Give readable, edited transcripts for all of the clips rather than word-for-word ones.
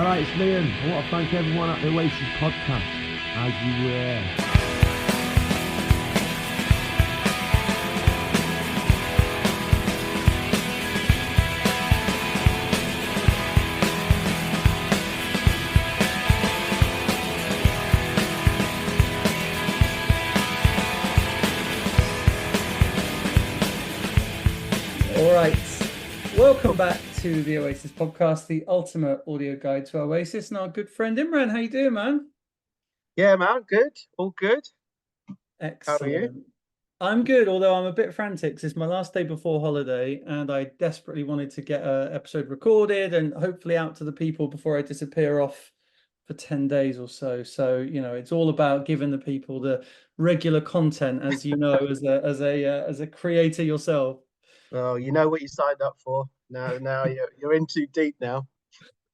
All right, it's Liam. I want to thank everyone at the Oasis Podcast, as you were. All right, welcome back to the Oasis Podcast, the ultimate audio guide to Oasis, and our good friend Imran. How you doing, man? Yeah, man, good. All good. Excellent. How are you? I'm good, although I'm a bit frantic. It's my last day before holiday, and I desperately wanted to get an episode recorded and hopefully out to the people before I disappear off for 10 days or so. So, it's all about giving the people the regular content, as you know, as a creator yourself. Well, you know what you signed up for. Now you're in too deep now.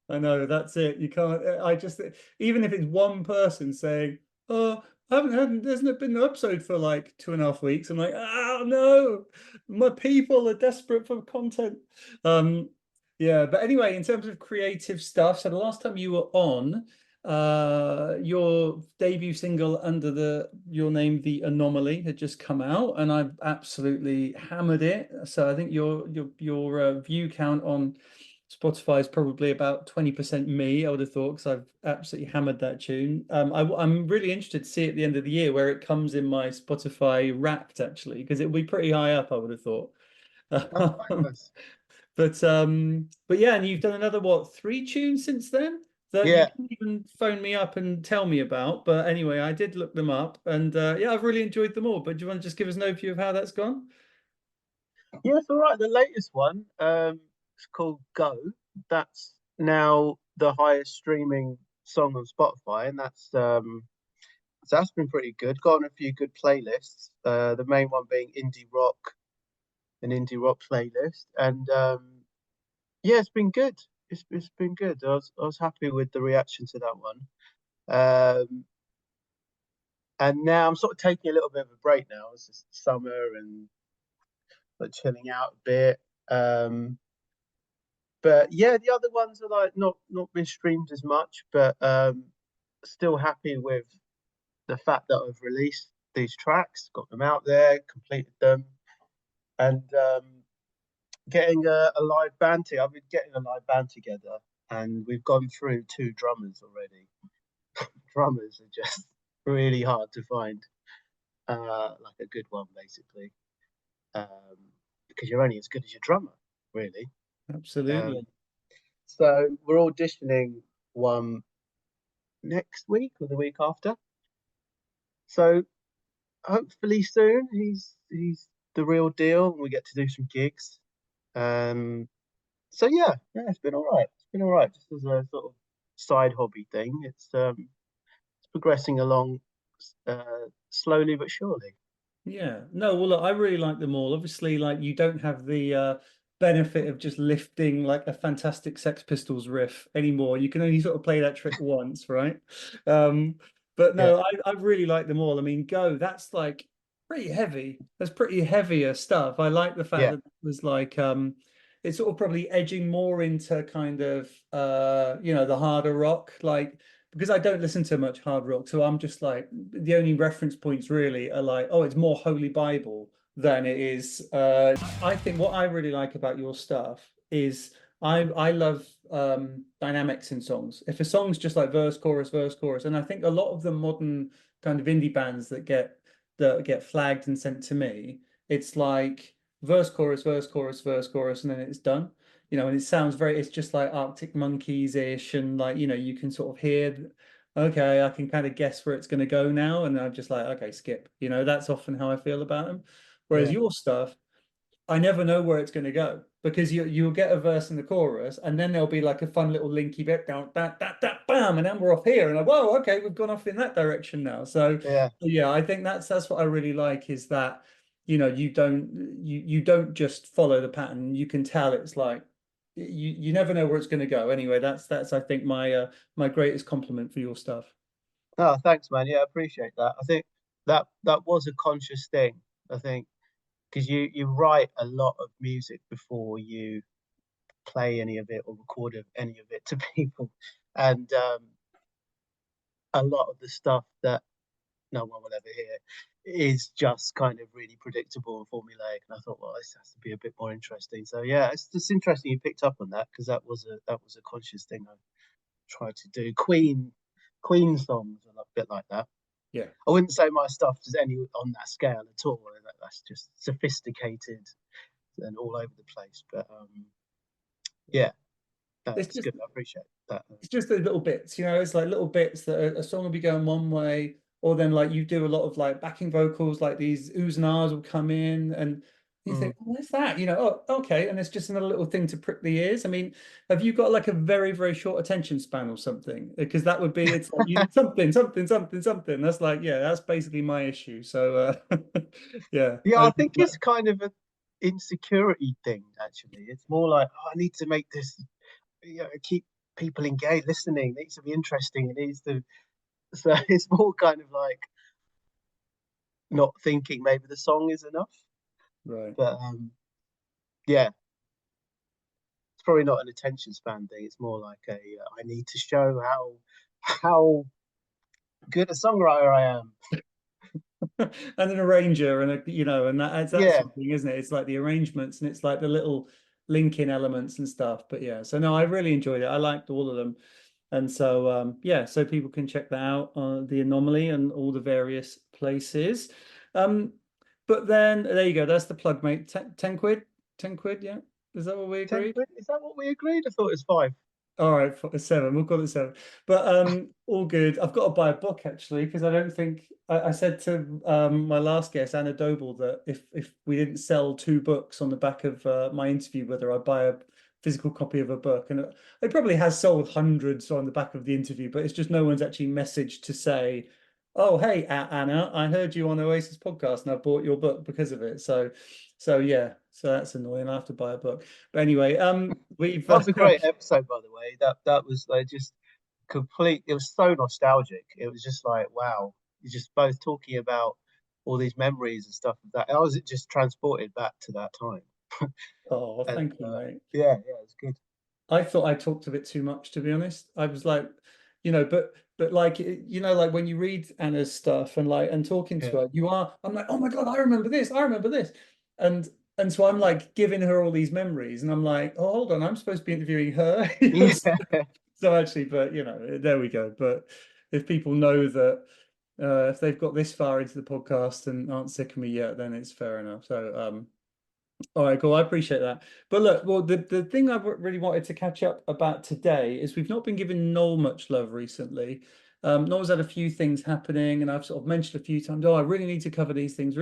I know, that's it. You can't. I just, even if it's one person saying, "Oh, I haven't had, there's not been an episode for like 2.5 weeks," I'm like, "Oh no, my people are desperate for content." Yeah. But anyway, in terms of creative stuff, so the last time you were on, your debut single under your name, The Anomaly, had just come out, and I've absolutely hammered it. So I think your view count on Spotify is probably about 20% me, I would have thought, because I've absolutely hammered that tune. I'm really interested to see at the end of the year where it comes in my Spotify Wrapped, actually, because it'll be pretty high up, I would have thought. Oh, fabulous. But yeah, and you've done another, what, 3 tunes since then that you Yeah, didn't even phone me up and tell me about. But anyway, I did look them up, and yeah, I've really enjoyed them all. But do you want to just give us an overview of how that's gone? yeah, it's all right. The latest one, it's called Go. That's now the highest streaming song on Spotify, and that's been pretty good. Got on a few good playlists. The main one being an indie rock playlist, and yeah, it's been good. It's been good. I was happy with the reaction to that one. Um, and now I'm sort of taking a little bit of a break now. It's just summer and like chilling out a bit. But yeah, the other ones are like not been streamed as much, but still happy with the fact that I've released these tracks, got them out there, completed them, and getting a live band together. I've been getting a live band together, and we've gone through 2 drummers already. Drummers are just really hard to find, like a good one, basically, um, because you're only as good as your drummer, really. Absolutely. Um, so we're auditioning one next week or the week after. So hopefully soon he's the real deal, and we get to do some gigs. Um, so yeah, it's been all right. It's been all right, just as a sort of side hobby thing. It's progressing along slowly but surely. Yeah. No, well, look, I really like them all. Obviously, like you don't have the benefit of just lifting like a fantastic Sex Pistols riff anymore. You can only sort of play that trick once, right? Um, but Yeah, no, I really like them all. I mean, Go, that's like pretty heavy. That's pretty heavier stuff. I like the fact yeah, that it was like it's sort of probably edging more into kind of the harder rock, like because I don't listen to much hard rock, so I'm just like the only reference points really are like, oh, it's more Holy Bible than it is. I think what I really like about your stuff is I love dynamics in songs. If a song's just like verse, chorus, and I think a lot of the modern kind of indie bands that get flagged and sent to me, it's like verse, chorus, and then it's done. And it sounds it's just like Arctic Monkeys-ish, and like, you can sort of hear, okay, I can kind of guess where it's going to go now, and I'm just like, okay, skip. That's often how I feel about them. Whereas yeah, your stuff, I never know where it's going to go because you'll get a verse in the chorus, and then there'll be like a fun little linky bit down that bam, and then we're off here, and like, whoa, okay, we've gone off in that direction now. So yeah. yeah, I think that's what I really like is that you don't just follow the pattern. You can tell it's like you never know where it's going to go. Anyway, that's I think my greatest compliment for your stuff. Oh, thanks, man. Yeah, I appreciate that. I think that was a conscious thing. I think because you write a lot of music before you play any of it or record any of it to people. and a lot of the stuff that no one will ever hear is just kind of really predictable and formulaic. And I thought, well, this has to be a bit more interesting. So yeah, it's just interesting you picked up on that, because that was a conscious thing I tried to do. Queen songs are a bit like that. Yeah, I wouldn't say my stuff is any on that scale at all. That's just sophisticated and all over the place. But yeah, it's that's just good. I appreciate that. it's just the little bits, it's like little bits that a song will be going one way, or then like you do a lot of like backing vocals, like these oohs and ahs will come in, and you think, oh, where's that? Oh, okay, and it's just another little thing to prick the ears. I mean, have you got like a very, very short attention span or something? Because that would be, it's like you need something, something, something, something. That's like, yeah, that's basically my issue. So yeah. Yeah, I think it's kind of an insecurity thing, actually. It's more like, oh, I need to make this, keep people engaged, listening. It needs to be interesting. It needs to. So it's more kind of like not thinking maybe the song is enough. Right. But yeah, it's probably not an attention span thing. It's more like I need to show how good a songwriter I am. And an arranger, and and that's that Yeah. sort of thing, isn't it? It's like the arrangements, and it's like the little linking elements and stuff. But yeah, so no, I really enjoyed it. I liked all of them. And so yeah, so people can check that out on the Anomaly and all the various places. But then there you go, that's the plug, mate. 10 quid, 10 quid, yeah. Is that what we 10 agreed? quid? Is that what we agreed? I thought it was 5. All right, 7. We'll call it 7. But all good. I've got to buy a book actually, because I don't think I said to my last guest, Anna Doble, that if we didn't sell 2 books on the back of my interview, whether I'd buy a physical copy of a book. And it probably has sold hundreds on the back of the interview, but it's just no one's actually messaged to say, oh, hey, Anna, I heard you on Oasis Podcast and I bought your book because of it. So yeah, so that's annoying. I have to buy a book. But anyway, we've That was a great episode, by the way. That was like just complete. It was so nostalgic. It was just like, wow, you're just both talking about all these memories and stuff like that. I was just transported back to that time. Oh, And, thank you, mate. yeah, it's good. I thought I talked a bit too much, to be honest. I was like, but like, like when you read Anna's stuff and talking to her, I'm like, oh my God, I remember this, and so I'm like giving her all these memories, and I'm like, oh, hold on, I'm supposed to be interviewing her. Yeah. So actually, but there we go. But if people know that if they've got this far into the podcast and aren't sick of me yet, then it's fair enough. So all right, cool. I appreciate that. But look, well, the thing I really wanted to catch up about today is we've not been giving Noel much love recently. Noel's had a few things happening, and I've sort of mentioned a few times, oh, I really need to cover these things,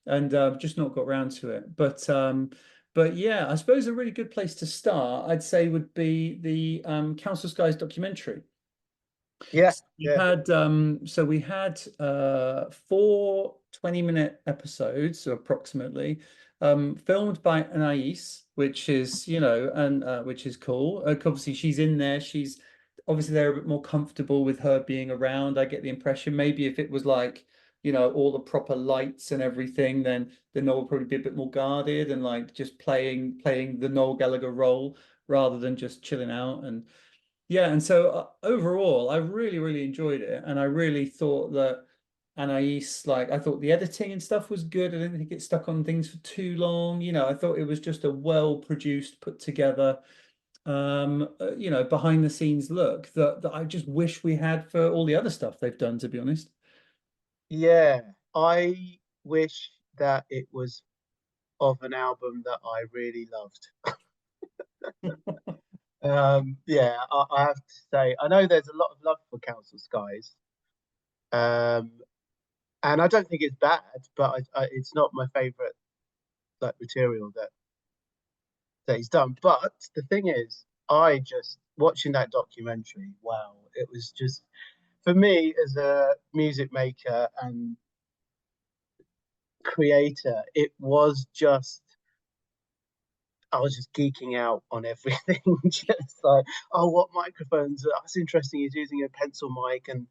and just not got around to it. But yeah, I suppose a really good place to start, I'd say, would be the Council Skies documentary. Yeah. We had we had 4 20-minute episodes, approximately, filmed by Anais, which is which is cool. Obviously she's in there, she's obviously they're a bit more comfortable with her being around. I get the impression maybe if it was like all the proper lights and everything, then Noel would probably be a bit more guarded and like just playing the Noel Gallagher role rather than just chilling out. And yeah, and so overall, I really, really enjoyed it, and I really thought that Anais, like, I thought the editing and stuff was good. I didn't think it stuck on things for too long. I thought it was just a well-produced, put together, behind the scenes look that I just wish we had for all the other stuff they've done, to be honest. Yeah, I wish that it was of an album that I really loved. Yeah, I have to say, I know there's a lot of love for Council Skies, and I don't think it's bad, but it's not my favorite like material that he's done. But the thing is, I just watching that documentary, wow, it was just for me as a music maker and creator, it was just I was just geeking out on everything. Just like, oh, what microphones? That's interesting. He's using a pencil mic, and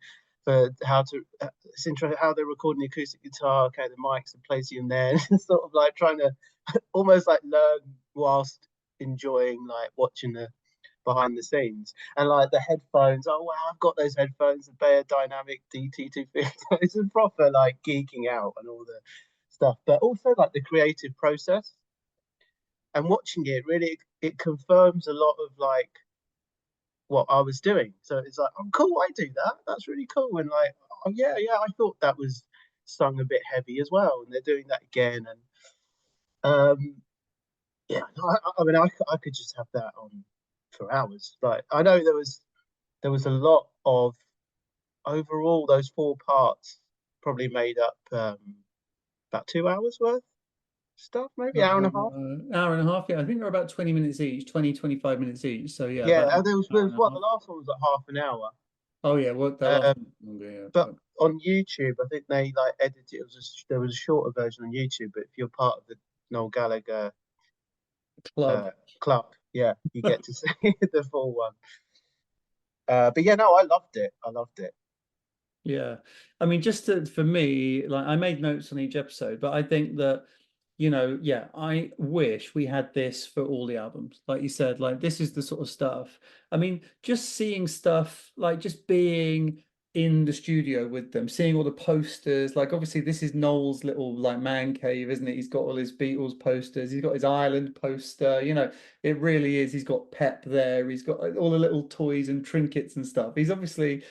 for how to, it's interesting how they're recording the acoustic guitar. Okay, the mics and placing them there, and sort of like trying to almost like learn whilst enjoying like watching the behind the scenes, and like the headphones. Oh wow, I've got those headphones, the Bayer Dynamic DT250. It's a proper like geeking out and all the stuff, but also like the creative process and watching it really it confirms a lot of like what I was doing. So it's like, oh cool, I do that. That's really cool. And like, oh yeah, I thought that was sung a bit heavy as well, and they're doing that again. And yeah, I mean, I could just have that on for hours. Like I know there was a lot of overall those four parts probably made up about 2 hours worth of stuff, maybe hour and a half. Hour and a half, yeah. I think they're about 20 minutes each, 25 minutes each. So yeah, Yeah, about there hour was and a what half. the last one was like half an hour. Oh yeah, well the last Um, one was longer, yeah. but on YouTube, I think they like edited it. There was a shorter version on YouTube, but if you're part of the Noel Gallagher Club. club, yeah, you get to see the full one. But yeah, no, I loved it. I loved it. Yeah. I mean, for me, like I made notes on each episode, but I think that, yeah, I wish we had this for all the albums. Like you said, like this is the sort of stuff. I mean, just seeing stuff, like just being in the studio with them, seeing all the posters, like obviously this is Noel's little like man cave, isn't it? He's got all his Beatles posters, he's got his Ireland poster, it really is. He's got Pep there, he's got all the little toys and trinkets and stuff. He's obviously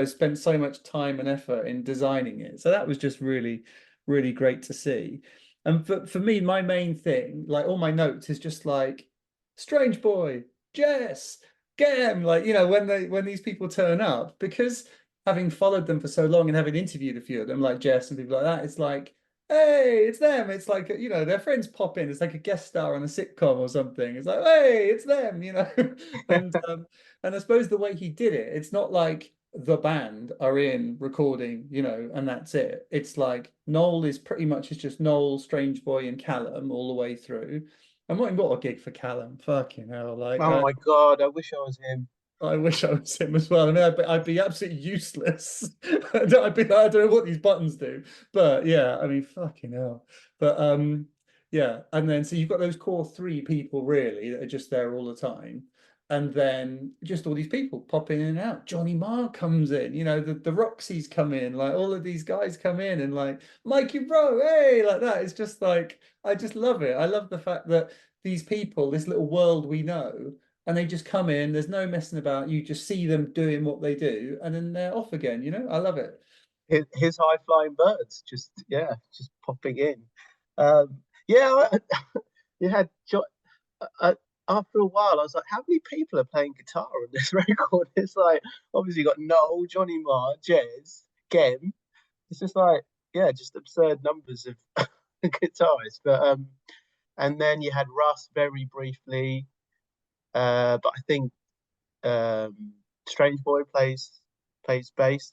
spent so much time and effort in designing it. So that was just really, really great to see. And for me, my main thing, like all my notes, is just like Strange Boy, Jess, Gem, like, when these people turn up, because having followed them for so long and having interviewed a few of them, like Jess and people like that, it's like, hey, it's them. It's like, their friends pop in. It's like a guest star on a sitcom or something. It's like, hey, it's them, and I suppose the way he did it, it's not like the band are in recording, and that's it. It's like Noel is pretty much, it's just Noel, Strange Boy, and Callum all the way through. And what a gig for Callum. Fucking hell. Like, Oh my God, I wish I was him. I wish I was him as well. I mean, I'd be absolutely useless. I don't know what these buttons do, but yeah, I mean, fucking hell. But yeah, and then so you've got those core three people really that are just there all the time, and then just all these people pop in and out. Johnny Marr comes in, the Roxys come in, like all of these guys come in, and like Mikey Bro, hey, like that. It's just like I just love it. I love the fact that these people, this little world we know, and they just come in, there's no messing about, you just see them doing what they do and then they're off again. I love it. His high flying birds just popping in. You had after a while I was like, how many people are playing guitar on this record? It's like obviously you got Noel, Johnny Marr, Jez, Gem. It's just like just absurd numbers of guitarists. But and then you had Russ very briefly. But I think Strange Boy plays bass.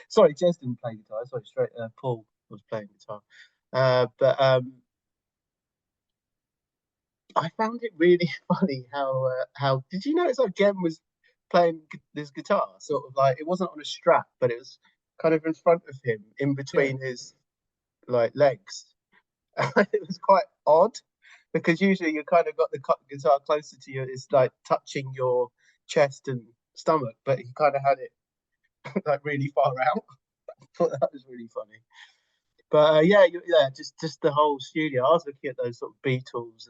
Sorry, Jez didn't play guitar. Sorry, Paul was playing guitar. But I found it really funny how did you notice how Gem was playing this guitar? Sort of like it wasn't on a strap, but it was kind of in front of him, in between his like legs. It was quite odd, because usually you kind of got the guitar closer to you, it's like touching your chest and stomach, but he kind of had it like really far out. I thought that was really funny. But just the whole studio. I was looking at those sort of Beatles,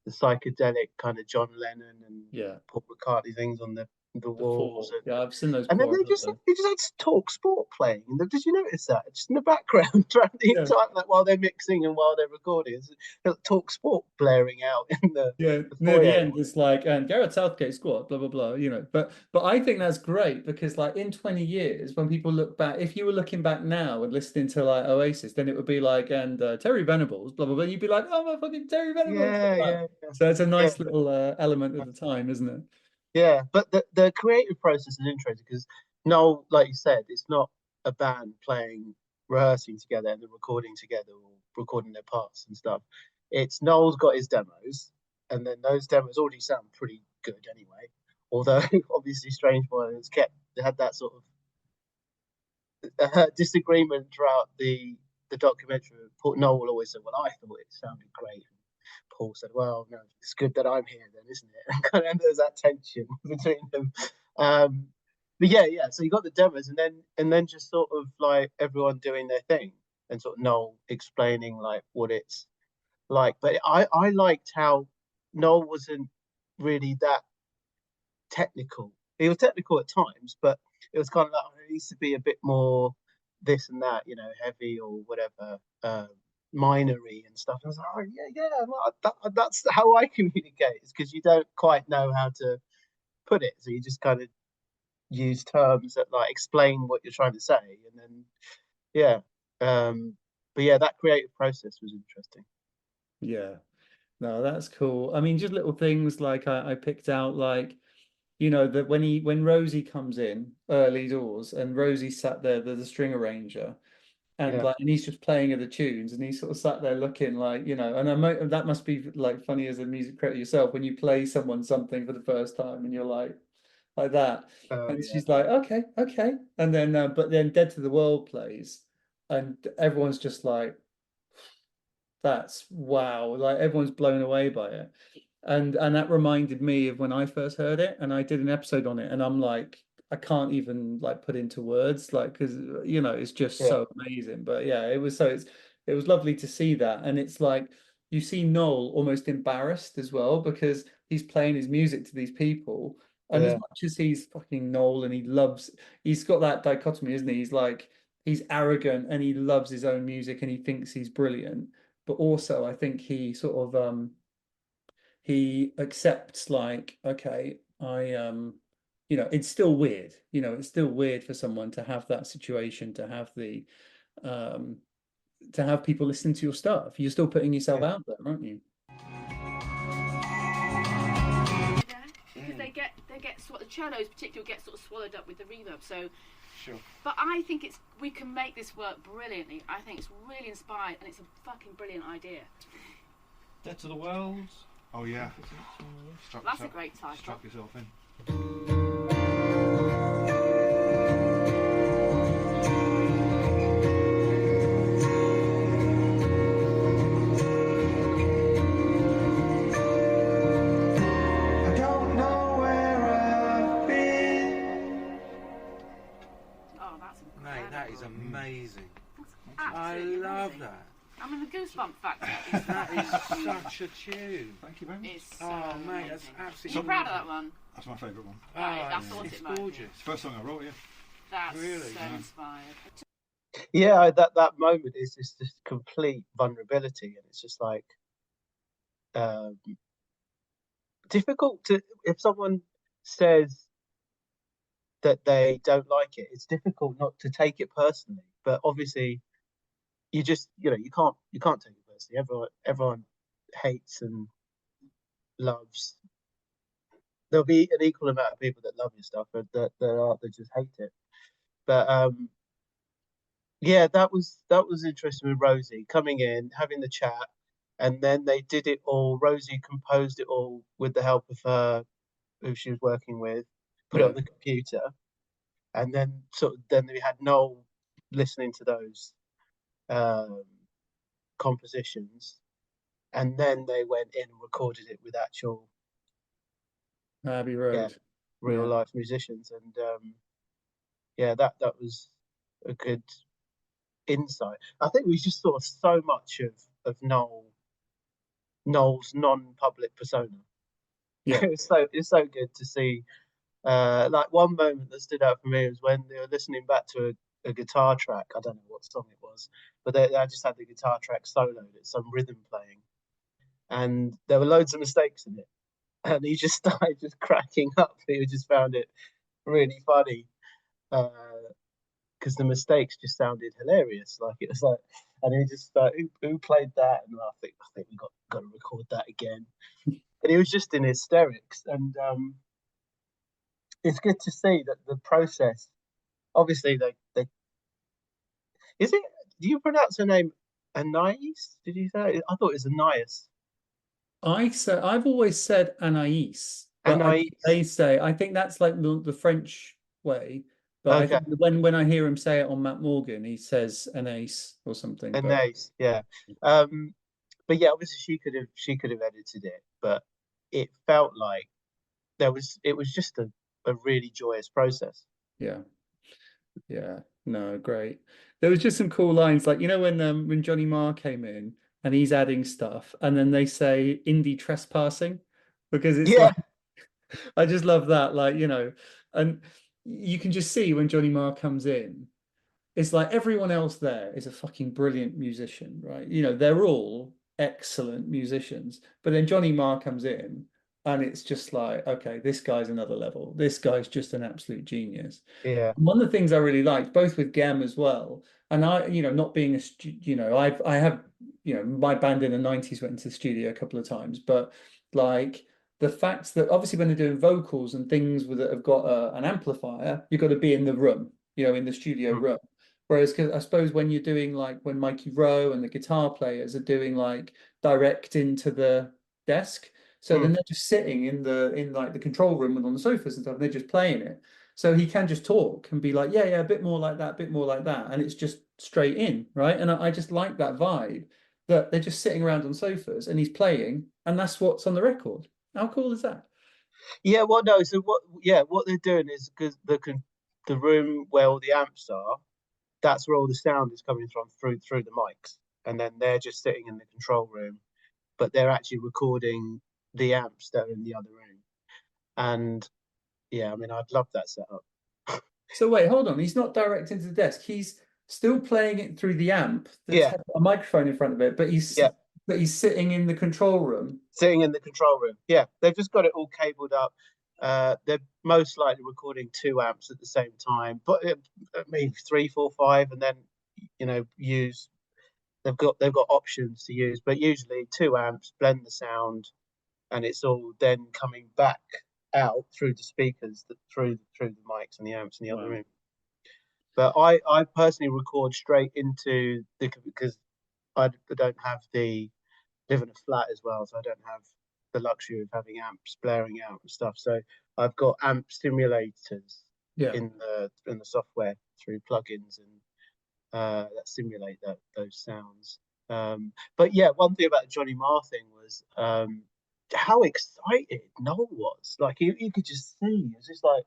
the psychedelic kind of John Lennon and Paul McCartney things on the walls. Yeah, I've seen those. And then they just had Talk Sport playing. And did you notice that? Just in the background throughout the entire, like while they're mixing and while they're recording, it's Talk Sport blaring out in the near the end. It's like, and Gareth Southgate squad, blah blah blah. But I think that's great, because like in 20 years, when people look back, if you were looking back now and listening to like Oasis, then it would be like, and Terry Venables, blah blah blah. You'd be like, oh my fucking Terry Venables. Yeah. So it's a nice little element of the time, isn't it? Yeah, but the creative process is interesting, because Noel, like you said, it's not a band rehearsing together and then recording together or recording their parts and stuff. It's Noel's got his demos, and then those demos already sound pretty good anyway. Although obviously Strange Boy had that sort of disagreement throughout the documentary. Noel always said, "Well, I thought it sounded great." Paul said, "Well, no, it's good that I'm here, then, isn't it?" And kind of there's that tension between them. But yeah. So you got the demos, and then just sort of like everyone doing their thing, and sort of Noel explaining like what it's like. But I liked how Noel wasn't really that technical. He was technical at times, but it was kind of like, it needs to be a bit more this and that, heavy or whatever, minory and stuff. I was like, oh, yeah, well, that's how I communicate, is because you don't quite know how to put it, so you just kind of use terms that like explain what you're trying to say, and then but yeah, that creative process was interesting. Yeah, no, that's cool. I mean, just little things like I picked out, like, that when Rosie comes in early doors, and Rosie sat there, the string arranger, and Yeah. and he's just playing the tunes, and he sort of sat there looking like, and that must be like funny as a music critic yourself, when you play someone something for the first time and you're like that, and Yeah. she's like, okay, and then but then Dead to the World plays, and everyone's just like, that's wow, like everyone's blown away by it. And that reminded me of when I first heard it, and I did an episode on it, and I'm like, I can't even like put into words, like, because it's just Yeah. so amazing. But yeah, it was lovely to see that. And it's like you see Noel almost embarrassed as well, because he's playing his music to these people, and as Yeah. much as he's fucking Noel and he's got that dichotomy, isn't he? He's like, he's arrogant and he loves his own music and he thinks he's brilliant, but also I think he sort of he accepts, like, okay, it's still weird, it's still weird for someone to have that situation, to have the um to have people listening to your stuff. You're still putting yourself out there, aren't you? Because they get the cellos particularly get sort of swallowed up with the reverb. So sure. But I think we can make this work brilliantly. I think it's really inspired, and it's a fucking brilliant idea. Dead to the World. Oh yeah. That's a great title. Strap yourself in. I don't know where I've been. Oh, that's incredible. Mate, that is amazing. That's I love that. I'm in the goosebump factor. That is such a tune. Thank you very much. It's Oh mate, that's absolutely. I'm proud of that one. That's my favourite one. Right, I thought it's it might be. gorgeous. It's the first song I wrote, yeah. That's Really? so Yeah. inspired. Yeah, that moment is just this complete vulnerability, and it's just like difficult to, if someone says that they don't like it, it's difficult not to take it personally. But obviously, you just you can't take it personally. Everyone hates and loves. There'll be an equal amount of people that love your stuff, and that just hate it. But yeah, that was interesting with Rosie coming in, having the chat, and then they did it all. Rosie composed it all with the help of her, who she was working with, put it on the computer, and then then we had Noel listening to those compositions, and then they went in and recorded it with actual Abbey Road, real life musicians, and that was a good insight. I think we just saw so much of Noel's non-public persona. Yeah. It's so good to see. Like one moment that stood out for me was when they were listening back to a guitar track. I don't know what song it was, but they just had the guitar track soloed, it's some rhythm playing, and there were loads of mistakes in it, and he just started just cracking up. He just found it really funny. Because the mistakes just sounded hilarious. Like it was like, and he just like, who played that? And I think we got to record that again. And he was just in hysterics. And it's good to see that the process. Obviously, they is it? Do you pronounce her name Anais? Did you say? I thought it was Anais. I've always said Anais, but I think that's like the French way. But Okay. I think when I hear him say it on Matt Morgan, he says Anais or something. Anais, yeah. But but yeah, obviously she could have edited it, but it felt like it was just a really joyous process. Yeah. No, great. There was just some cool lines, like, you know, when Johnny Marr came in and he's adding stuff, and then they say indie trespassing, because it's Yeah. like, I just love that, like, you know, and you can just see when Johnny Marr comes in, it's like everyone else there is a fucking brilliant musician, right? You know, they're all excellent musicians, but then Johnny Marr comes in and it's just like, okay, this guy's another level. This guy's just an absolute genius. Yeah. One of the things I really liked, both with Gem as well, and I, you know, not being you know, I have, you know, my band in the 90s went into the studio a couple of times, but like the fact that obviously when they're doing vocals and things that have got an amplifier, you've got to be in the room, you know, in the studio room. Whereas, because I suppose when you're doing like when Mikey Rowe and the guitar players are doing like direct into the desk, so then they're just sitting in like the control room and on the sofas and stuff, and they're just playing it. So he can just talk and be like, yeah, a bit more like that, a bit more like that, and it's just straight in, right? And I just like that vibe that they're just sitting around on sofas and he's playing, and that's what's on the record. How cool is that? Yeah, well, no. So what they're doing is because the room where all the amps are, that's where all the sound is coming from through the mics, and then they're just sitting in the control room, but they're actually recording the amps that are in the other room. And yeah, I mean, I'd love that setup. So wait, hold on. He's not direct into the desk. He's still playing it through the amp. Yeah. A microphone in front of it, but he's sitting in the control room. Sitting in the control room. Yeah, they've just got it all cabled up. They're most likely recording 2 amps at the same time, but maybe 3, 4, 5, and then, you know, they've got options to use, but usually 2 amps, blend the sound, and it's all then coming back out through the speakers, through the mics and the amps in the other room. But I personally record straight into because I don't live in a flat as well, so I don't have the luxury of having amps blaring out and stuff. So I've got amp simulators in the software through plugins and that simulate those sounds. But yeah, one thing about the Johnny Marr thing was how excited Noel was. Like you could just see, it was just like,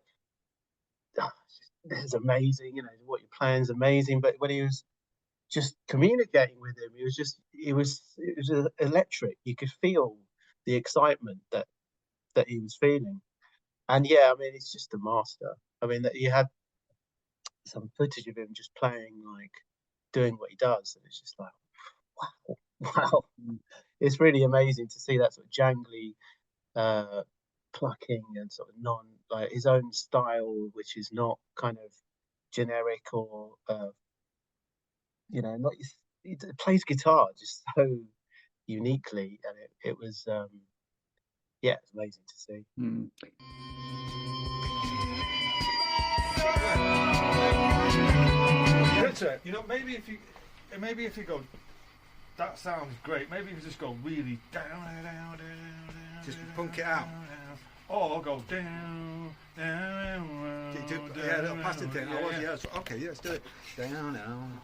this is amazing, you know, what you're playing is amazing. But when he was just communicating with him, it was electric. You could feel the excitement that he was feeling. And yeah, I mean, he's just a master. I mean, that you had some footage of him just playing, like doing what he does, and it's just like, wow. It's really amazing to see that sort of jangly plucking and sort of like his own style, which is not kind of generic or you know, not he plays guitar just so uniquely, and it was yeah, it's amazing to see. You know, maybe if you go, that sounds great. Maybe if you just go really down, just punk it out. Or go down. Yeah, a little passing thing. Okay, yeah, let's do it. Down.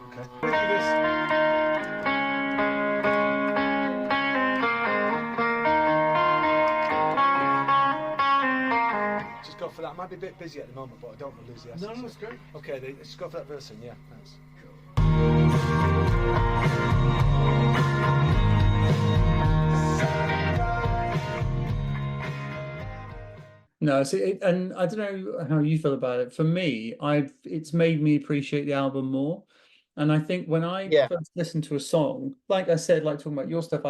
Okay. Just go for that. I might be a bit busy at the moment, but I don't want to lose the essence. No, it's great. Okay, let's go for that verse then. Yeah, thanks. No, see, and I don't know how you feel about it. For me, it's made me appreciate the album more. And I think when I first listen to a song, like I said, like talking about your stuff,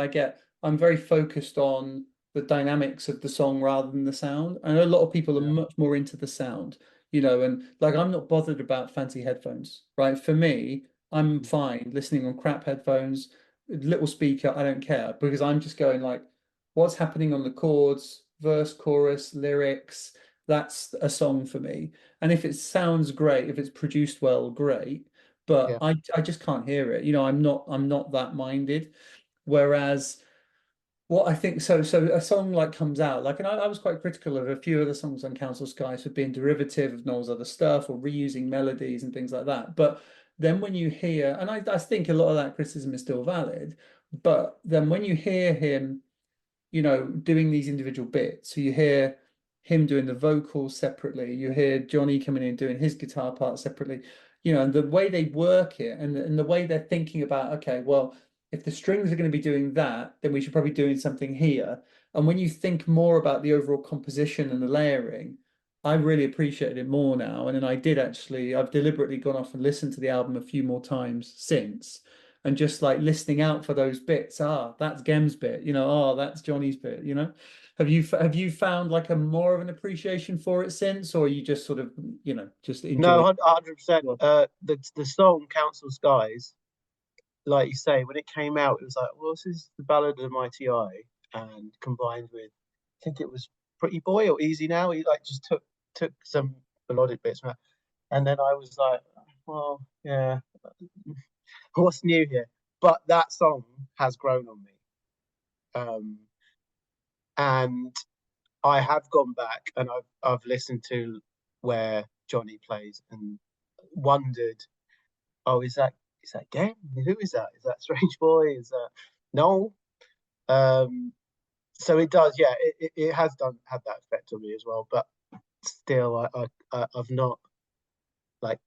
I'm very focused on the dynamics of the song rather than the sound. I know a lot of people are much more into the sound, you know, and like I'm not bothered about fancy headphones, right? For me, I'm fine listening on crap headphones, little speaker, I don't care, because I'm just going like, what's happening on the chords, verse, chorus, lyrics, that's a song for me. And if it sounds great, if it's produced well, great. But I just can't hear it. You know, I'm not that minded. Whereas what I think, so a song like comes out, like, and I was quite critical of a few of the songs on Council Skies for being derivative of Noel's other stuff or reusing melodies and things like that. But then when you hear, and I think a lot of that criticism is still valid, But then when you hear him, you know, doing these individual bits, so you hear him doing the vocals separately, you hear Johnny coming in doing his guitar part separately, you know, and the way they work it and the way they're thinking about, okay, well, if the strings are going to be doing that, then we should probably be doing something here. And when you think more about the overall composition and the layering, I really appreciate it more now. And then I've deliberately gone off and listened to the album a few more times since, and just like listening out for those bits. Ah, that's Gem's bit, you know, oh, that's Johnny's bit, you know. Have you found like a more of an appreciation for it since, or you just sort of, you know, just enjoy? No, 100%. The song Council Skies, like you say, when it came out, it was like, well, this is the Ballad of the Mighty Eye, and combined with, I think it was Pretty Boy or Easy Now. He like just took some melodic bits from that, and then I was like, well, yeah, what's new here? But that song has grown on me, and I have gone back and I've listened to where Johnny plays and wondered, oh, is that Game? Who is that? Is that Strange Boy? Is that Noel? So it does, yeah. It has had that effect on me as well. But still, I've not like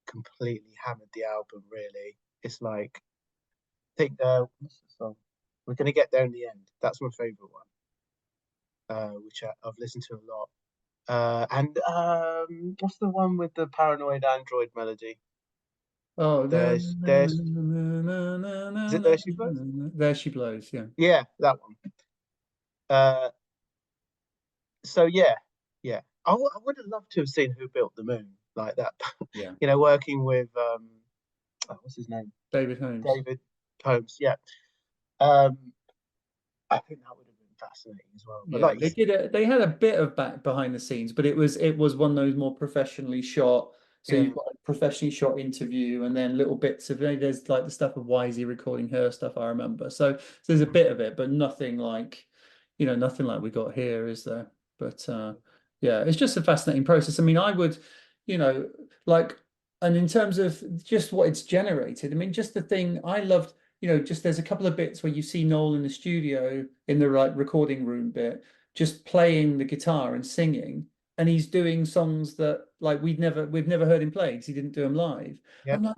completely hammered the album. Really, it's like I think what's the song? We're Gonna Get There in the End. That's my favorite one, which I've listened to a lot. And what's the one with the paranoid android melody? Oh, There's is it There She Blows? There She Blows, yeah. Yeah, that one. So yeah. I would have loved to have seen Who Built the Moon like that. Yeah. You know, working with what's his name? David Holmes. Yeah. I think that would have been fascinating as well. But Yeah, they had a bit of back behind the scenes, but it was one of those more professionally shot. So you've got a professionally shot interview, and then little bits of, there's like the stuff of Wisey recording her stuff, I remember. So there's a bit of it, but nothing like, you know, nothing like we got here, is there? But yeah, it's just a fascinating process. I mean, I would, you know, like, and in terms of just what it's generated, I mean, just the thing I loved, you know, just there's a couple of bits where you see Noel in the studio in the like recording room bit, just playing the guitar and singing, and he's doing songs that like we've never heard him play because he didn't do them live. Yep. I'm like,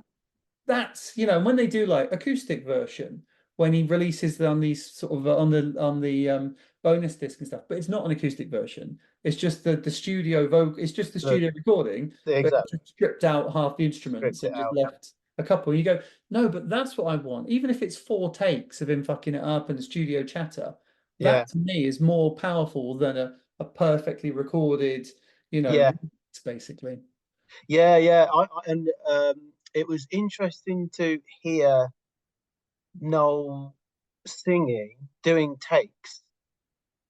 that's, you know, when they do like acoustic version, when he releases them on these sort of on the bonus disc and stuff, but it's not an acoustic version. It's just the studio vocal. It's just the studio recording, exactly. but just stripped out half the instruments and just left a couple. You go, no, but that's what I want. Even if it's 4 takes of him fucking it up and the studio chatter, that to me is more powerful than a perfectly recorded, you know, basically. Yeah. And it was interesting to hear Noel singing, doing takes,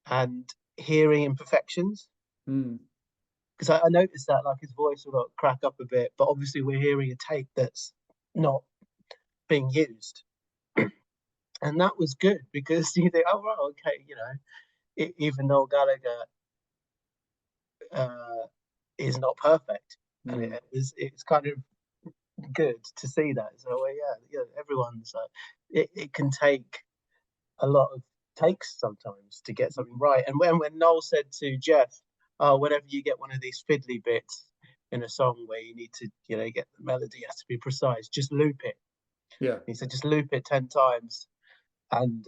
and hearing imperfections. Because I noticed that like his voice will crack up a bit, but obviously we're hearing a take that's not being used. And that was good, because you think, oh, right, okay, you know, even Noel Gallagher is not perfect. And it's kind of good to see that. So yeah, everyone's it can take a lot of takes sometimes to get something right. And when Noel said to Jeff, oh, whenever you get one of these fiddly bits in a song where you need to, you know, get the melody has to be precise, just loop it. Yeah. He said just loop it 10 times, and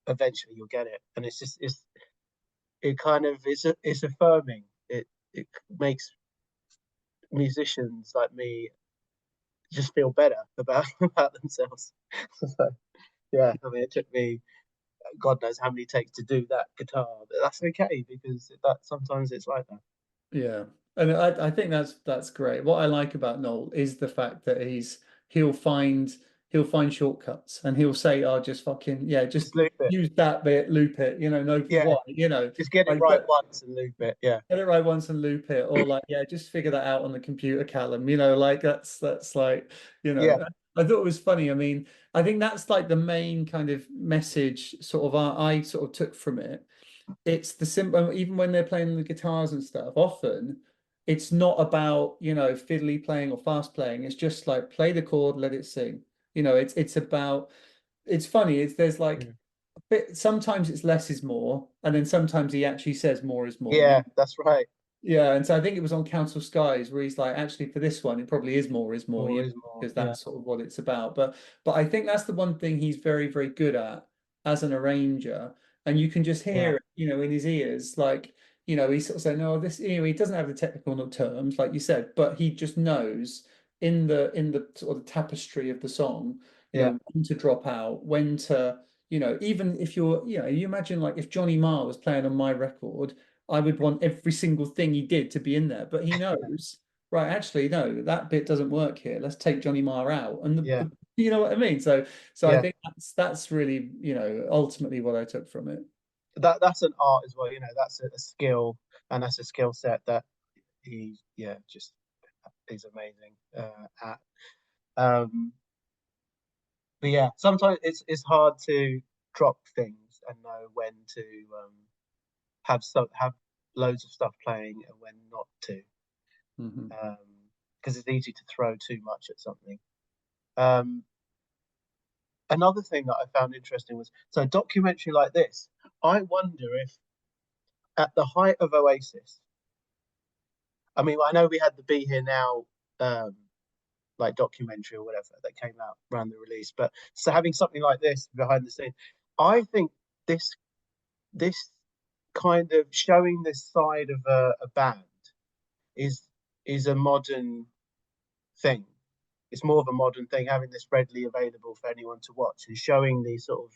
eventually you'll get it. And it's affirming. It makes musicians like me just feel better about themselves. So, yeah, I mean, it took me God knows how many takes to do that guitar, but that's okay, because sometimes it's like that. Yeah, and I think that's great. What I like about Noel is the fact that he'll find shortcuts, and he'll say, "Oh, just fucking just use that bit, loop it." You know, why, you know, just get it right once and loop it. Yeah, get it right once and loop it, or like just figure that out on the computer, Callum. You know, like that's like, you know. Yeah. I thought it was funny. I mean, I think that's like the main kind of message sort of I sort of took from it. It's the simple, even when they're playing the guitars and stuff, often it's not about, you know, fiddly playing or fast playing. It's just like play the chord, let it sing. You know, it's about it's funny. There's like a bit. Sometimes it's less is more, and then sometimes he actually says more is more. Yeah, that's right. Yeah, and so I think it was on Council Skies where he's like, actually, for this one, it probably is more, More is more. because Yeah, that's sort of what it's about. But I think that's the one thing he's very, very good at as an arranger, and you can just hear it, in his ears, like, he's sort of saying, no, this, he doesn't have the technical terms, like you said, but he just knows in the sort of tapestry of the song, when to drop out, when to, even if you're, you imagine like if Johnny Marr was playing on my record. I would want every single thing he did to be in there, but he knows, right? Actually, no, that bit doesn't work here. Let's take Johnny Marr out, and you know what I mean. So I think that's really, ultimately what I took from it. That's an art as well. That's a skill, and that's a skill set that he just is amazing at. But yeah, sometimes it's hard to drop things and know when to have loads of stuff playing and when not to, because it's easy to throw too much at something. Another thing that I found interesting was, so a documentary like this, I wonder if at the height of Oasis, I mean, I know we had the Be Here Now like documentary or whatever that came out around the release, but so having something like this behind the scenes, I think this kind of showing this side of a band is a modern thing. It's more of a modern thing, having this readily available for anyone to watch and showing these sort of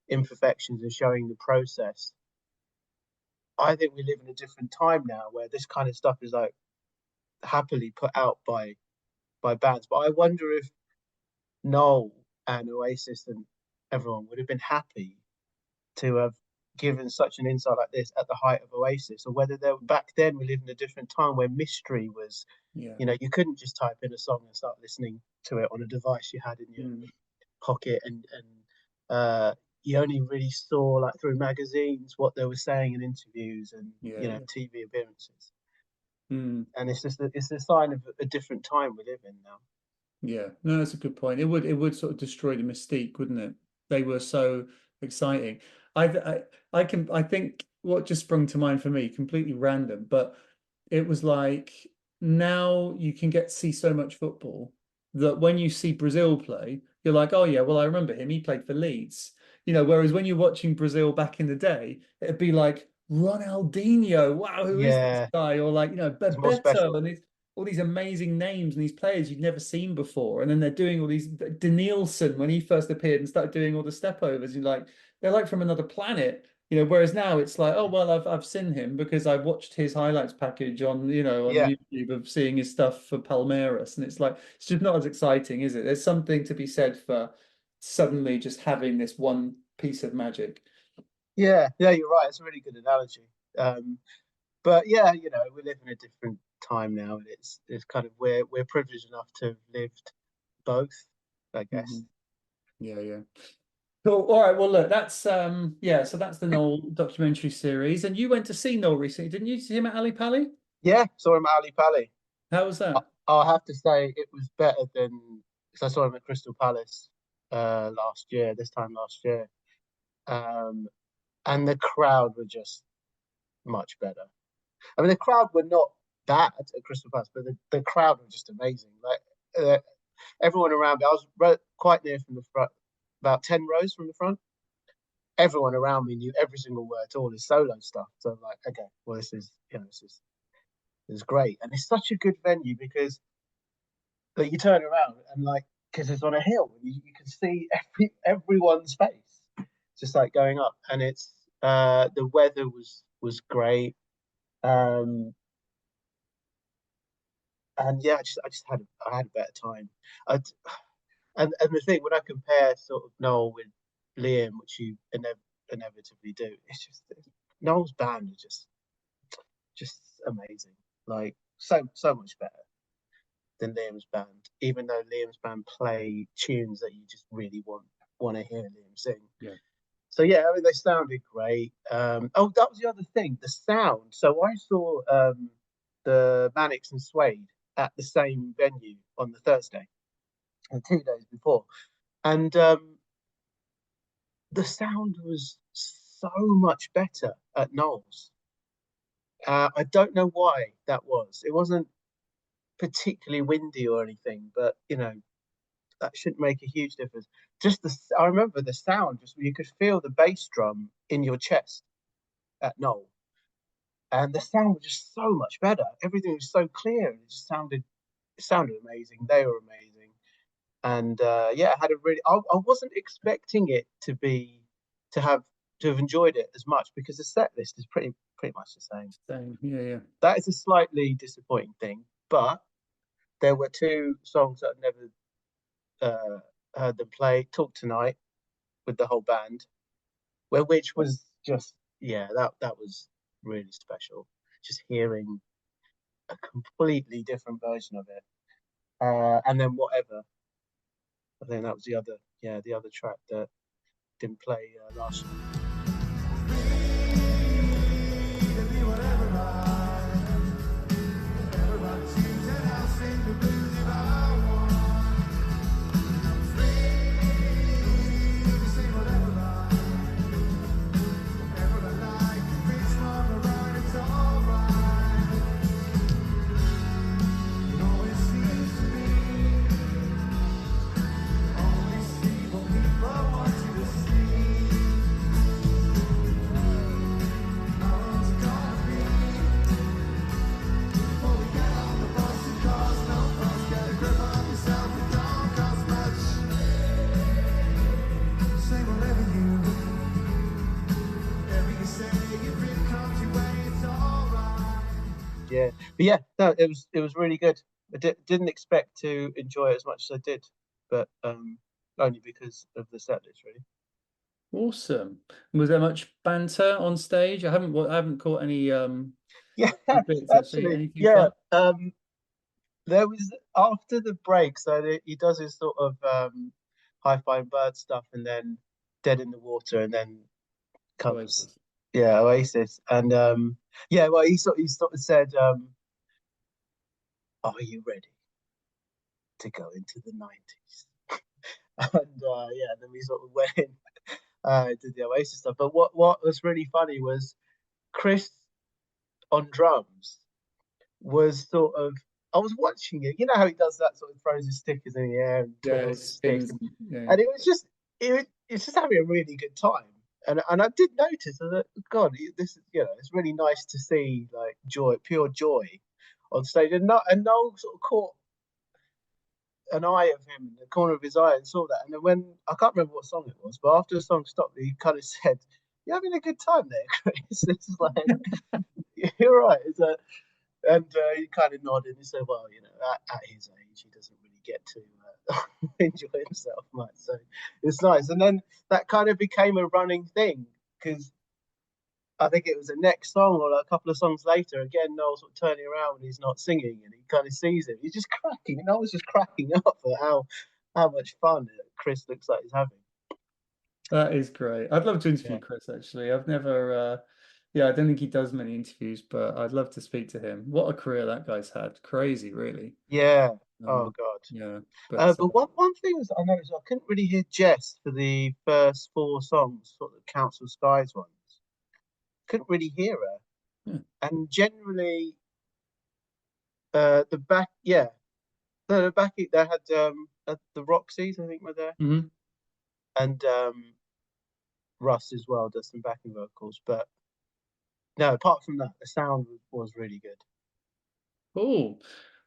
imperfections and showing the process. I think we live in a different time now where this kind of stuff is like happily put out by bands. But I wonder if Noel and Oasis and everyone would have been happy to have given such an insight like this at the height of Oasis, or whether they were back then. We live in a different time where mystery was, you couldn't just type in a song and start listening to it on a device you had in your pocket, and you only really saw like through magazines what they were saying in interviews and TV appearances. And it's a sign of a different time we live in now. Yeah, no, that's a good point. It would sort of destroy the mystique, wouldn't it? They were so exciting. I think what just sprung to mind for me, completely random, but it was like now you can get to see so much football that when you see Brazil play, you're like, oh yeah, well I remember him. He played for Leeds. Whereas when you're watching Brazil back in the day, it'd be like Ronaldinho. Wow, who is this guy? Or like, Bebeto, and all these amazing names and these players you've never seen before. And then they're doing all these, Danielson, when he first appeared and started doing all the step overs, you're like, they're like from another planet, whereas now it's like, oh, well, I've seen him because I've watched his highlights package on YouTube of seeing his stuff for Palmeiras. And it's like, it's just not as exciting, is it? There's something to be said for suddenly just having this one piece of magic. Yeah, you're right. It's a really good analogy. But yeah, we live in a different time now, and it's kind of we're privileged enough to have lived both, I guess. Yeah. Cool. All right. Well, look, that's so that's the Noel documentary series, and you went to see Noel recently, didn't you? See him at Ali Pali? Yeah, saw him at Ali Pali. How was that? I'll have to say it was better than, because I saw him at Crystal Palace this time last year, and the crowd were just much better. I mean, the crowd were not bad at Crystal Palace, but the crowd were just amazing. Like everyone around me, I was quite near from the front, about 10 rows from the front. Everyone around me knew every single word to all his solo stuff. So I'm like, okay, well, this is great, and it's such a good venue because like you turn around and like, because it's on a hill, you can see everyone's face just like going up, and it's the weather was great. And yeah, I just had a better time. And the thing, when I compare sort of Noel with Liam, which you inevitably do, it's just Noel's band is just amazing. Like so much better than Liam's band, even though Liam's band play tunes that you just really want to hear Liam sing. Yeah. So yeah, I mean, they sounded great. Oh, that was the other thing, the sound. So I saw the Mannix and Suede at the same venue on the Thursday, and 2 days before, and the sound was so much better at Noel's. I don't know why that was. It wasn't particularly windy or anything, but that should make a huge difference. I remember the sound. Just you could feel the bass drum in your chest at Noel, and the sound was just so much better. Everything was so clear, and it sounded amazing. They were amazing, and yeah, I had a really. I wasn't expecting it to have enjoyed it as much because the set list is pretty much the same. Same. Yeah. That is a slightly disappointing thing, but there were two songs that I've never heard them play. Talk Tonight with the whole band, which was just that was really special. Just hearing a completely different version of it, and then Whatever. I think that was the other track that didn't play last year. Yeah, but yeah, no, it was really good. I didn't expect to enjoy it as much as I did, but only because of the set list, really. Awesome. Was there much banter on stage? I haven't caught any Yeah, bits, actually, Anything yeah. fun? There was after the break, so he does his sort of Hi-Fi and Bird stuff, and then Dead in the Water, and then comes Oasis. Oasis, and well, he sort of said, "Are you ready to go into the 90s?" And then we sort of went in, did the Oasis stuff. But what was really funny was Chris on drums was sort of. I was watching it. You know how he does that, sort of throws his stickers in the air and twirls his sticks, and it was just it's just having a really good time. And I did notice that, God, this is it's really nice to see like pure joy on stage, and Noel sort of caught an eye of him in the corner of his eye and saw that. And then when I can't remember what song it was, but after the song stopped, he kind of said, "You're having a good time there, Chris." This is like, "You're right." And he kind of nodded and said, "Well, at his age, he doesn't really get to enjoy himself much, so it's nice." And then that kind of became a running thing because I think it was the next song or a couple of songs later. Again, Noel's sort of turning around when he's not singing, and he kind of sees him. He's just cracking. And I was just cracking up at how much fun Chris looks like he's having. That is great. I'd love to interview Yeah. Chris, actually. I've never, I don't think he does many interviews, but I'd love to speak to him. What a career that guy's had. Crazy, really. Yeah. Oh God. Yeah. But one thing was I noticed I couldn't really hear Jess for the first 4 songs, sort of Council Skies ones. Couldn't really hear her. Yeah. And generally, the back, yeah, no, the back they had the Roxys, I think, were there, and Russ as well does some backing vocals. But no, apart from that, the sound was really good. Oh,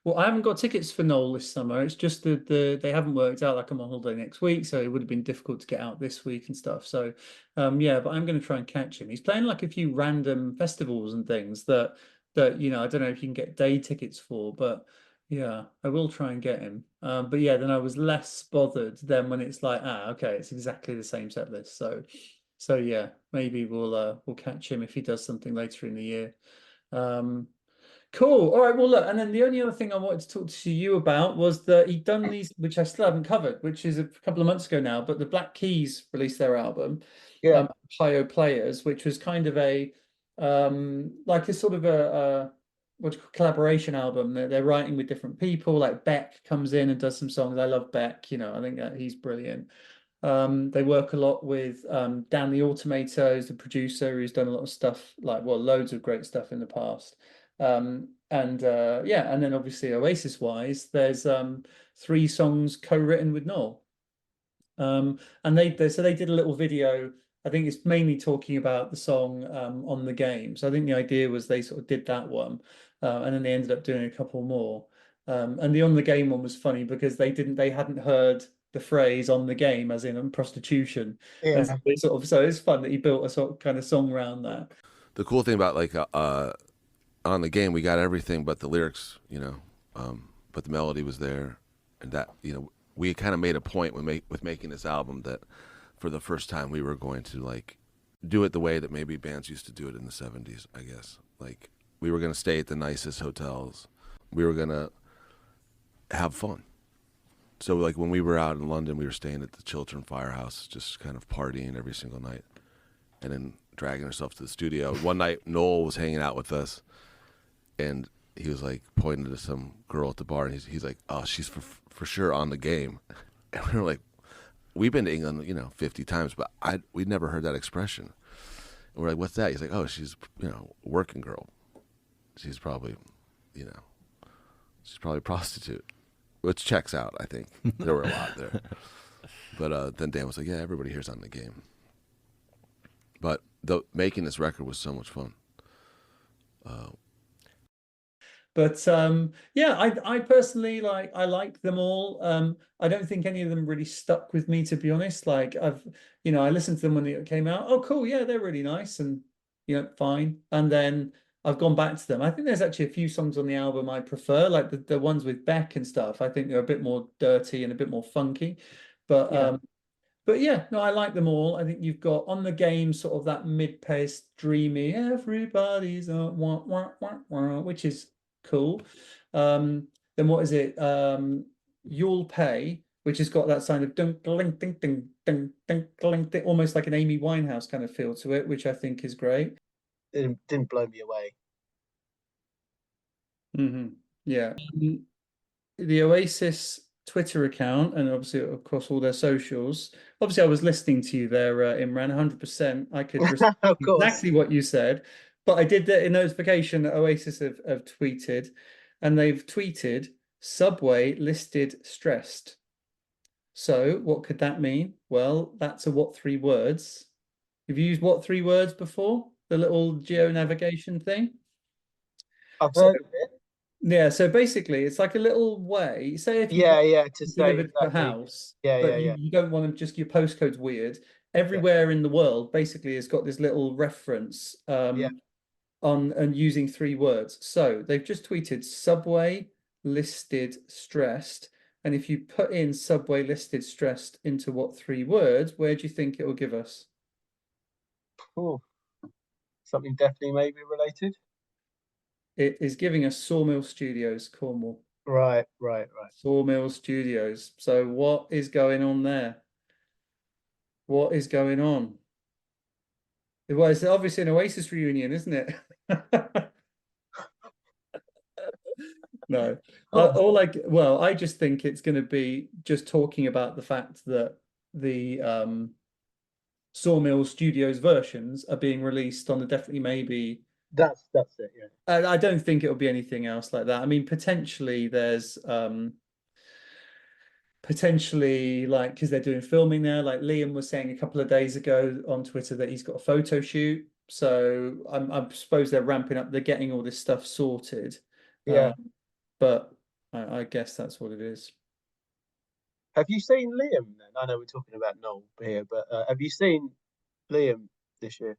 well, I haven't got tickets for Noel this summer. It's just that they haven't worked out. Like I'm on holiday next week, so it would have been difficult to get out this week and stuff. So, but I'm going to try and catch him. He's playing like a few random festivals and things that I don't know if you can get day tickets for, but yeah, I will try and get him. But yeah, then I was less bothered than when it's like, okay, it's exactly the same set list. So yeah, maybe we'll catch him if he does something later in the year. Cool. All right. Well, look, and then the only other thing I wanted to talk to you about was that he'd done these, which I still haven't covered, which is a couple of months ago now. But the Black Keys released their album, Ohio Players, which was kind of a like a sort of a what do you call collaboration album. They're writing with different people. Like Beck comes in and does some songs. I love Beck. I think that he's brilliant. They work a lot with Dan the Automator, who's the producer, who's done a lot of stuff, like, well, loads of great stuff in the past. And then obviously Oasis wise, there's 3 songs co-written with Noel. And they did a little video. I think it's mainly talking about the song On the Game. So I think the idea was they sort of did that one, and then they ended up doing a couple more. And the On the Game one was funny because they hadn't heard the phrase on the game as in prostitution. And Yeah. so it's fun that he built a sort of kind of song around that. The cool thing about like On the Game, we got everything but the lyrics, but the melody was there, and that we kind of made a point with making this album that for the first time we were going to like do it the way that maybe bands used to do it in the 70s, I guess. Like we were going to stay at the nicest hotels. We were going to have fun. So like when we were out in London, we were staying at the Chiltern Firehouse, just kind of partying every single night and then dragging ourselves to the studio. One night, Noel was hanging out with us and he was like pointing to some girl at the bar and he's like, oh, she's for sure on the game. And we were like, we've been to England, 50 times, but we'd never heard that expression. And we're like, what's that? He's like, oh, she's, working girl. She's probably, she's probably a prostitute. Which checks out, I think. There were a lot there. But then Dan was like, yeah, everybody here's on the game. But making this record was so much fun. I personally I like them all. I don't think any of them really stuck with me, to be honest. Like I listened to them when it came out. Oh, cool, yeah, they're really nice and fine. And then I've gone back to them. I think there's actually a few songs on the album I prefer, like the ones with Beck and stuff. I think they're a bit more dirty and a bit more funky. But I like them all. I think you've got On the Game, sort of that mid-paced, dreamy, everybody's wah, wah, wah, wah, which is cool. Then what is it? You'll Pay, which has got that sound of ding ding ding ding ding ding ding, almost like an Amy Winehouse kind of feel to it, which I think is great. It didn't blow me away. Yeah. The Oasis Twitter account and obviously across all their socials. Obviously, I was listening to you there, Imran, 100%. I could Of course. exactly what you said, but I did get a notification that Oasis have tweeted, and they've tweeted Subway listed stressed. So what could that mean? Well, that's a what 3 words? Have you used what 3 words before? The little geo navigation thing? I've heard of it. Yeah, so basically it's like a little way. Say if you to say delivered the exactly. house, Yeah, but yeah. you don't want to just your postcode's weird. Everywhere in the world basically has got this little reference on and using 3 words. So they've just tweeted Subway listed stressed. And if you put in Subway listed stressed into what 3 words, where do you think it will give us? Oh, something definitely maybe related. It is giving us Sawmill Studios, Cornwall. Right. Sawmill Studios. So what is going on there? What is going on? Well, it's obviously an Oasis reunion, isn't it? No. I just think it's going to be just talking about the fact that the Sawmill Studios versions are being released on the Definitely Maybe. That's it, yeah. I don't think it'll be anything else like that. I mean, potentially there's like, because they're doing filming there, like Liam was saying a couple of days ago on Twitter that he's got a photo shoot. So I suppose they're ramping up, they're getting all this stuff sorted. Yeah. But I guess that's what it is. Have you seen Liam then? I know we're talking about Noel here, but have you seen Liam this year?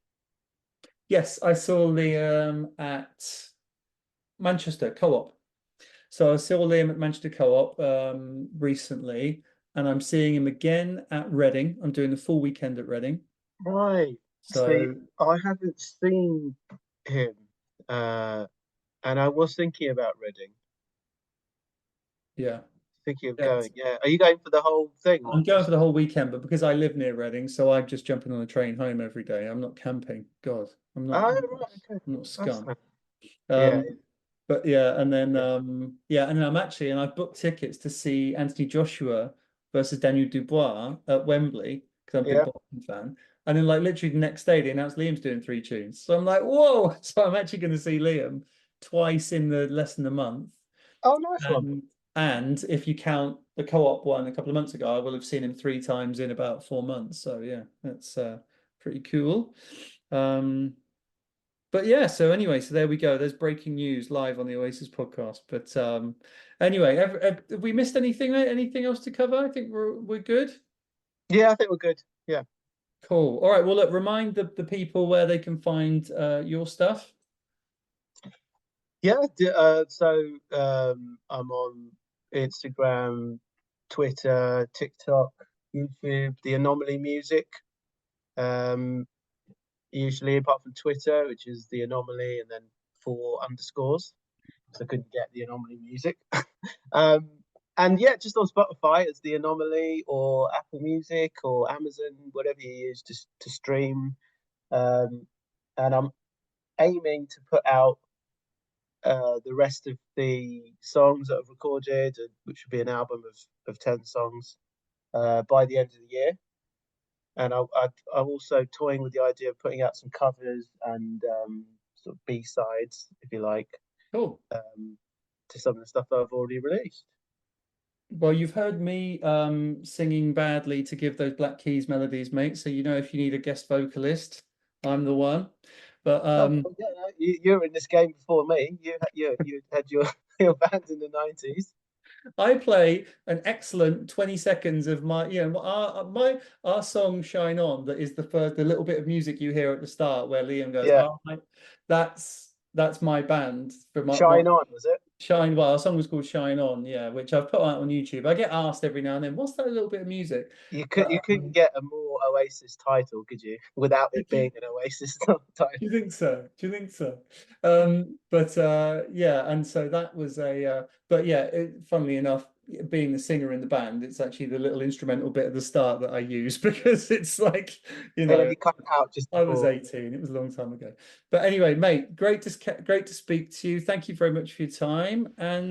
Yes, I saw Liam at Manchester Co-op. So I saw Liam at Manchester Co-op recently, and I'm seeing him again at Reading. I'm doing the full weekend at Reading. Right. So see, I haven't seen him, and I was thinking about Reading. Yeah. Thinking of going. Yeah. Are you going for the whole thing? I'm going for the whole weekend, but because I live near Reading, so I'm just jumping on a train home every day. I'm not camping. God, I'm not. Oh, right, okay. I'm not scum. Yeah. But yeah, and then and then I'm actually, and I've booked tickets to see Anthony Joshua versus Daniel Dubois at Wembley, because I'm a big Yeah. boxing fan. And then like literally the next day they announced Liam's doing 3 tunes. So I'm like, whoa! So I'm actually going to see Liam twice in the less than a month. Oh, nice one. And if you count the co-op one a couple of months ago, I will have seen him 3 times in about 4 months. So yeah, that's pretty cool. But yeah, so anyway, so there we go. There's breaking news live on the Oasis podcast. But anyway, have we missed anything? Anything else to cover? I think we're good. Yeah, I think we're good. Yeah. Cool. All right. Well, look, remind the people where they can find your stuff. Yeah. So I'm on Instagram, Twitter, TikTok, YouTube, The Anomaly Music. Usually, apart from Twitter, which is The Anomaly, and then 4 underscores, because I couldn't get The Anomaly Music. And yeah, just on Spotify, it's The Anomaly, or Apple Music, or Amazon, whatever you use to stream. And I'm aiming to put out the rest of the songs that I've recorded, which will be an album of 10 songs, by the end of the year. And I'm also toying with the idea of putting out some covers and sort of B-sides, if you like, Cool. to some of the stuff that I've already released. Well, you've heard me singing badly to give those Black Keys melodies, mate. So you know if you need a guest vocalist, I'm the one. But you're in this game before me. You had your band in the 90s. I play an excellent 20 seconds of my, our song "Shine On." That is the little bit of music you hear at the start where Liam goes, Yeah. "Oh, that's my band." For my Shine On, was it? Shine. Well, our song was called "Shine On," yeah, which I've put out on YouTube. I get asked every now and then, "What's that little bit of music?" You couldn't get a more Oasis title, could you? Without it being an Oasis title. Do you think so? Do you think so? But yeah, and so that was but yeah, funnily enough, being the singer in the band, it's actually the little instrumental bit at the start that I use, because it's like, You cut it out just before. I was 18. It was a long time ago. But anyway, mate, great to speak to you. Thank you very much for your time. And